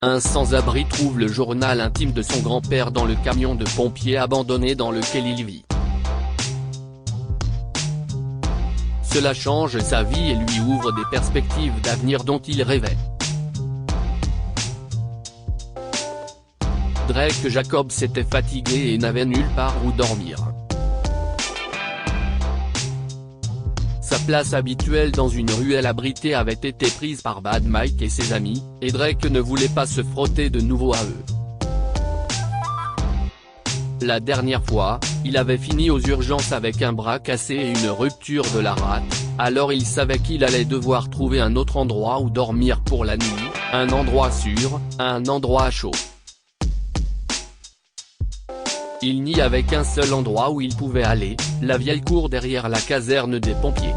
Un sans-abri trouve le journal intime de son grand-père dans le camion de pompiers abandonné dans lequel il vit. Cela change sa vie et lui ouvre des perspectives d'avenir dont il rêvait. Drake Jacobs était fatigué et n'avait nulle part où dormir. Sa place habituelle dans une ruelle abritée avait été prise par Bad Mike et ses amis, et Drake ne voulait pas se frotter de nouveau à eux. La dernière fois, il avait fini aux urgences avec un bras cassé et une rupture de la rate, alors il savait qu'il allait devoir trouver un autre endroit où dormir pour la nuit, un endroit sûr, un endroit chaud. Il n'y avait qu'un seul endroit où il pouvait aller, la vieille cour derrière la caserne des pompiers.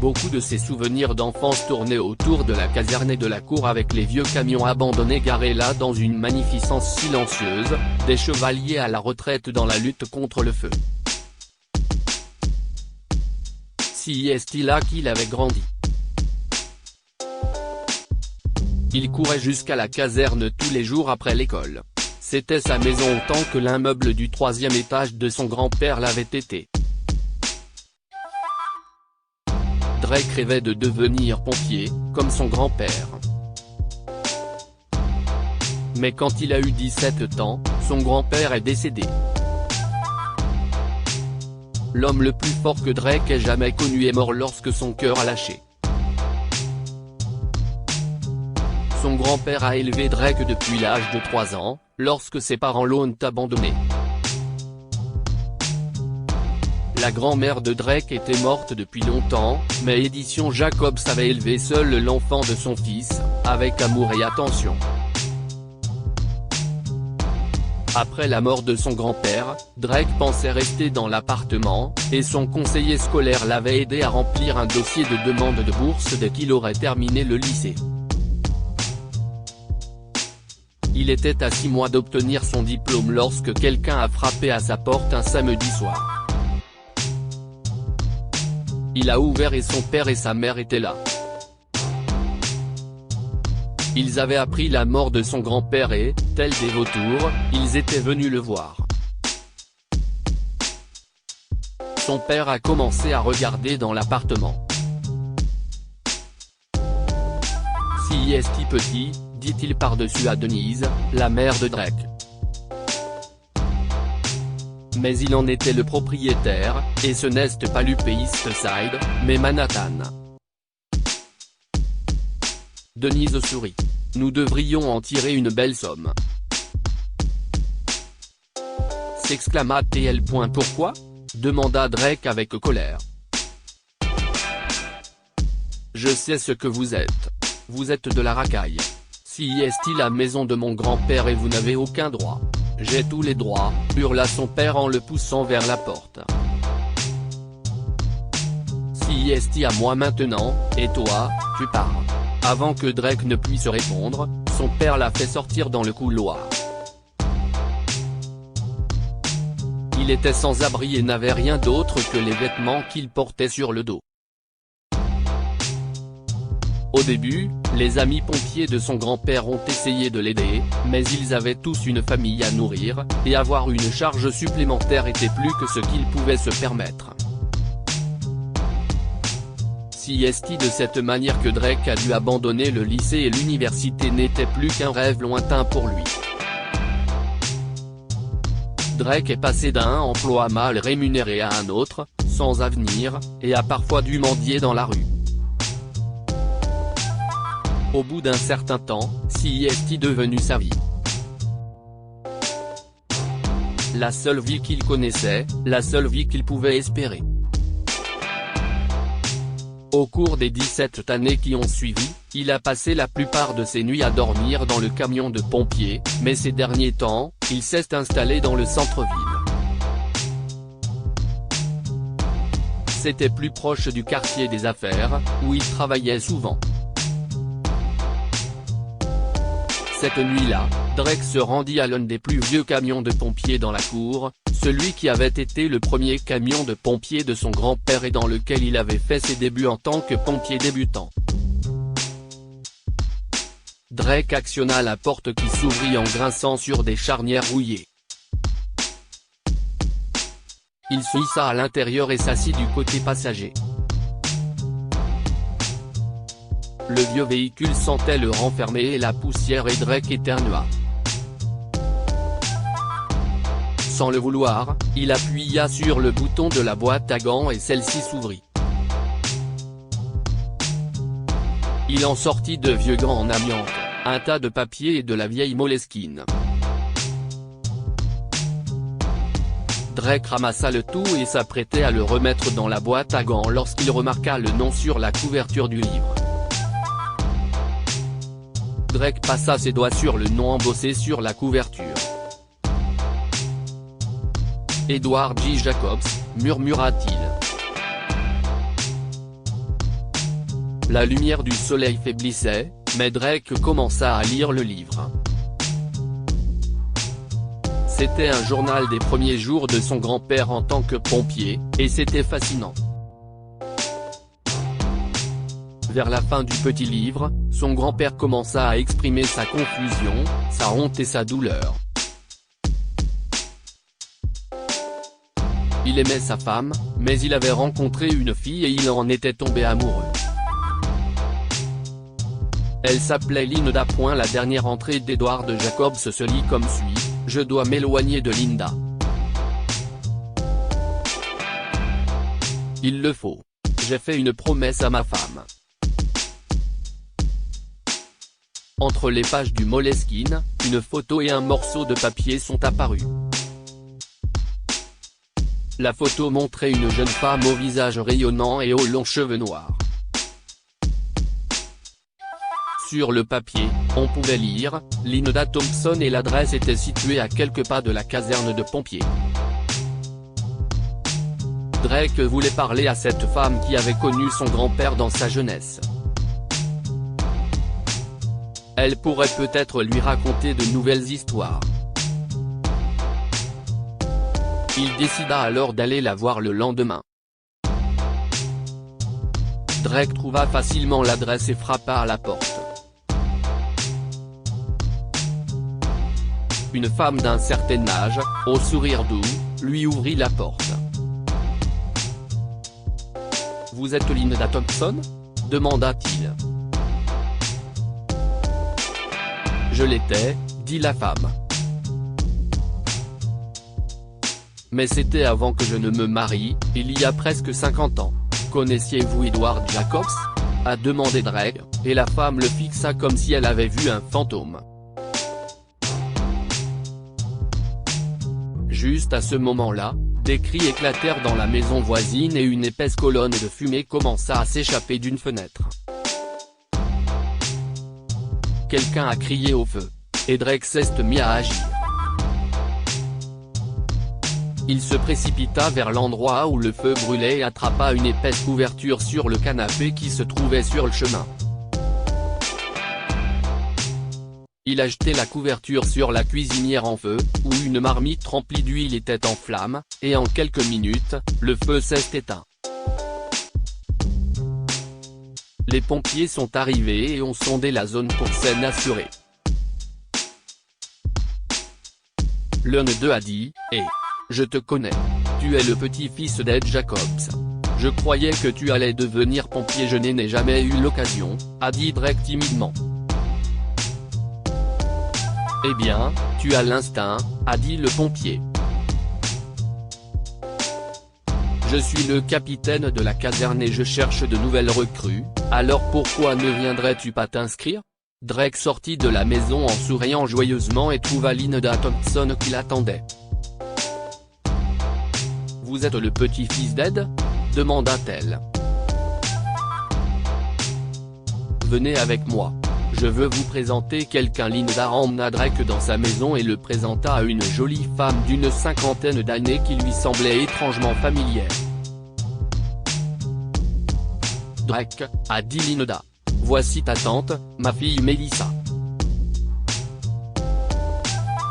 Beaucoup de ses souvenirs d'enfance tournaient autour de la caserne et de la cour avec les vieux camions abandonnés garés là dans une magnificence silencieuse, des chevaliers à la retraite dans la lutte contre le feu. Si est là qu'il avait grandi. Il courait jusqu'à la caserne tous les jours après l'école. C'était sa maison autant que l'immeuble du 3e étage de son grand-père l'avait été. Drake rêvait de devenir pompier, comme son grand-père. Mais quand il a eu 17 ans, son grand-père est décédé. L'homme le plus fort que Drake ait jamais connu est mort lorsque son cœur a lâché. Son grand-père a élevé Drake depuis l'âge de 3 ans, lorsque ses parents l'ont abandonné. La grand-mère de Drake était morte depuis longtemps, mais Édition Jacobs avait élevé seul l'enfant de son fils, avec amour et attention. Après la mort de son grand-père, Drake pensait rester dans l'appartement, et son conseiller scolaire l'avait aidé à remplir un dossier de demande de bourse dès qu'il aurait terminé le lycée. Il était à 6 mois d'obtenir son diplôme lorsque quelqu'un a frappé à sa porte un samedi soir. Il a ouvert et son père et sa mère étaient là. Ils avaient appris la mort de son grand-père et, tels des vautours, ils étaient venus le voir. Son père a commencé à regarder dans l'appartement. Si est petit, dit-il par-dessus à Denise, la mère de Drake. Mais il en était le propriétaire, et ce n'est pas l'Upper East Side, mais Manhattan. Denise sourit. Nous devrions en tirer une belle somme. S'exclama-t-elle. Pourquoi ? Demanda Drake avec colère. Je sais ce que vous êtes. Vous êtes de la racaille. Si est la maison de mon grand-père et vous n'avez aucun droit. J'ai tous les droits, hurla son père en le poussant vers la porte. Si est à moi maintenant, et toi, tu pars. Avant que Drake ne puisse répondre, son père l'a fait sortir dans le couloir. Il était sans abri et n'avait rien d'autre que les vêtements qu'il portait sur le dos. Au début, les amis pompiers de son grand-père ont essayé de l'aider, mais ils avaient tous une famille à nourrir, et avoir une charge supplémentaire était plus que ce qu'ils pouvaient se permettre. Si est de cette manière que Drake a dû abandonner le lycée et l'université n'était plus qu'un rêve lointain pour lui. Drake est passé d'un emploi mal rémunéré à un autre, sans avenir, et a parfois dû mendier dans la rue. Au bout d'un certain temps, si est devenu sa vie. La seule vie qu'il connaissait, la seule vie qu'il pouvait espérer. Au cours des 17 années qui ont suivi, il a passé la plupart de ses nuits à dormir dans le camion de pompiers, mais ces derniers temps, il s'est installé dans le centre-ville. C'était plus proche du quartier des affaires, où il travaillait souvent. Cette nuit-là, Drake se rendit à l'un des plus vieux camions de pompiers dans la cour, celui qui avait été le premier camion de pompiers de son grand-père et dans lequel il avait fait ses débuts en tant que pompier débutant. Drake actionna la porte qui s'ouvrit en grinçant sur des charnières rouillées. Il se hissa à l'intérieur et s'assit du côté passager. Le vieux véhicule sentait le renfermer et la poussière et Drake éternua. Sans le vouloir, il appuya sur le bouton de la boîte à gants et celle-ci s'ouvrit. Il en sortit de vieux gants en amiante, un tas de papier et de la vieille Moleskine. Drake ramassa le tout et s'apprêtait à le remettre dans la boîte à gants lorsqu'il remarqua le nom sur la couverture du livre. Drake passa ses doigts sur le nom embossé sur la couverture. Edward J. Jacobs, murmura-t-il. La lumière du soleil faiblissait, mais Drake commença à lire le livre. C'était un journal des premiers jours de son grand-père en tant que pompier, et c'était fascinant. Vers la fin du petit livre, son grand-père commença à exprimer sa confusion, sa honte et sa douleur. Il aimait sa femme, mais il avait rencontré une fille et il en était tombé amoureux. Elle s'appelait Linda. La dernière entrée d'Edward Jacobs se lit comme suit: je dois m'éloigner de Linda. Il le faut. J'ai fait une promesse à ma femme. Entre les pages du Moleskine, une photo et un morceau de papier sont apparus. La photo montrait une jeune femme au visage rayonnant et aux longs cheveux noirs. Sur le papier, on pouvait lire « Linda Thompson » et l'adresse était située à quelques pas de la caserne de pompiers. Drake voulait parler à cette femme qui avait connu son grand-père dans sa jeunesse. Elle pourrait peut-être lui raconter de nouvelles histoires. Il décida alors d'aller la voir le lendemain. Drake trouva facilement l'adresse et frappa à la porte. Une femme d'un certain âge, au sourire doux, lui ouvrit la porte. « Vous êtes Linda Thompson ?» demanda-t-il. « Je l'étais, » dit la femme. « Mais c'était avant que je ne me marie, il y a presque 50 ans. Connaissiez-vous Edward Jacobs ?» a demandé Drake, et la femme le fixa comme si elle avait vu un fantôme. Juste à ce moment-là, des cris éclatèrent dans la maison voisine et une épaisse colonne de fumée commença à s'échapper d'une fenêtre. Quelqu'un a crié au feu, et Drake s'est mis à agir. Il se précipita vers l'endroit où le feu brûlait et attrapa une épaisse couverture sur le canapé qui se trouvait sur le chemin. Il a jeté la couverture sur la cuisinière en feu, où une marmite remplie d'huile était en flammes, et en quelques minutes, le feu s'est éteint. Les pompiers sont arrivés et ont sondé la zone pour s'en assurer. L'un d'eux a dit « Hé, je te connais. Tu es le petit-fils d'Ed Jacobs. Je croyais que tu allais devenir pompier, je n'ai jamais eu l'occasion », a dit Drake timidement. « Eh bien, tu as l'instinct », a dit le pompier. « Je suis le capitaine de la caserne et je cherche de nouvelles recrues, alors pourquoi ne viendrais-tu pas t'inscrire ?» Drake sortit de la maison en souriant joyeusement et trouva Linda Thompson qui l'attendait. « Vous êtes le petit-fils d'Ed ? » demanda-t-elle. « Venez avec moi. Je veux vous présenter quelqu'un. » Linda emmena Drake dans sa maison et le présenta à une jolie femme d'une cinquantaine d'années qui lui semblait étrangement familière. « Drake, » a dit Linda. « Voici ta tante, ma fille Melissa. »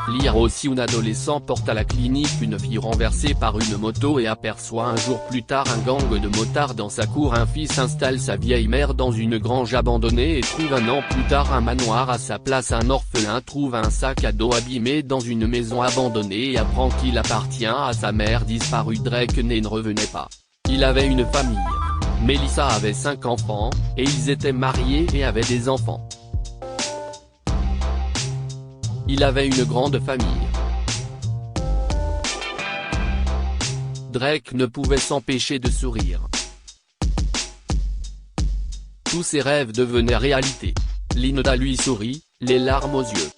Lire aussi, un adolescent porte à la clinique une fille renversée par une moto et aperçoit un jour plus tard un gang de motards dans sa cour. Un fils installe sa vieille mère dans une grange abandonnée et trouve un an plus tard un manoir à sa place. Un orphelin trouve un sac à dos abîmé dans une maison abandonnée et apprend qu'il appartient à sa mère disparue. Drake ne revenait pas. Il avait une famille. Melissa avait 5 enfants, et ils étaient mariés et avaient des enfants. Il avait une grande famille. Drake ne pouvait s'empêcher de sourire. Tous ses rêves devenaient réalité. Linda lui sourit, les larmes aux yeux.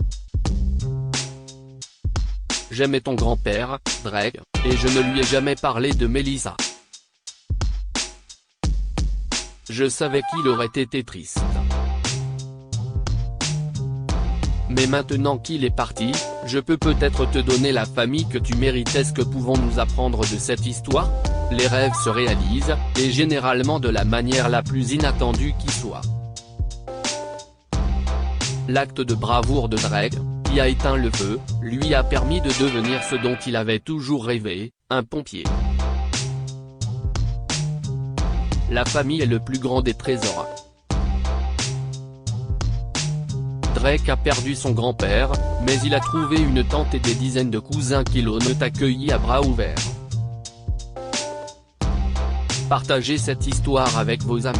J'aimais ton grand-père, Drake, et je ne lui ai jamais parlé de Melissa. Je savais qu'il aurait été triste. Mais maintenant qu'il est parti, je peux peut-être te donner la famille que tu mérites. Est-ce que pouvons-nous apprendre de cette histoire? Les rêves se réalisent, et généralement de la manière la plus inattendue qui soit. L'acte de bravoure de Drake, qui a éteint le feu, lui a permis de devenir ce dont il avait toujours rêvé, un pompier. La famille est le plus grand des trésors. Drake a perdu son grand-père, mais il a trouvé une tante et des dizaines de cousins qui l'ont accueilli à bras ouverts. Partagez cette histoire avec vos amis.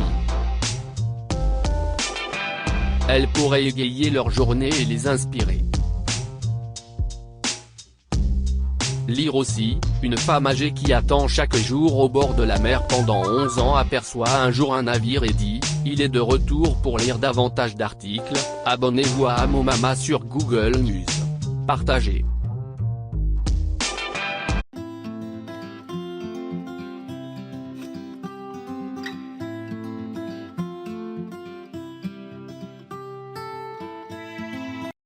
Elle pourrait égayer leur journée et les inspirer. Lire aussi, une femme âgée qui attend chaque jour au bord de la mer pendant 11 ans aperçoit un jour un navire et dit « Il est de retour ». Pour lire davantage d'articles, abonnez-vous à Amomama sur Google News. Partagez.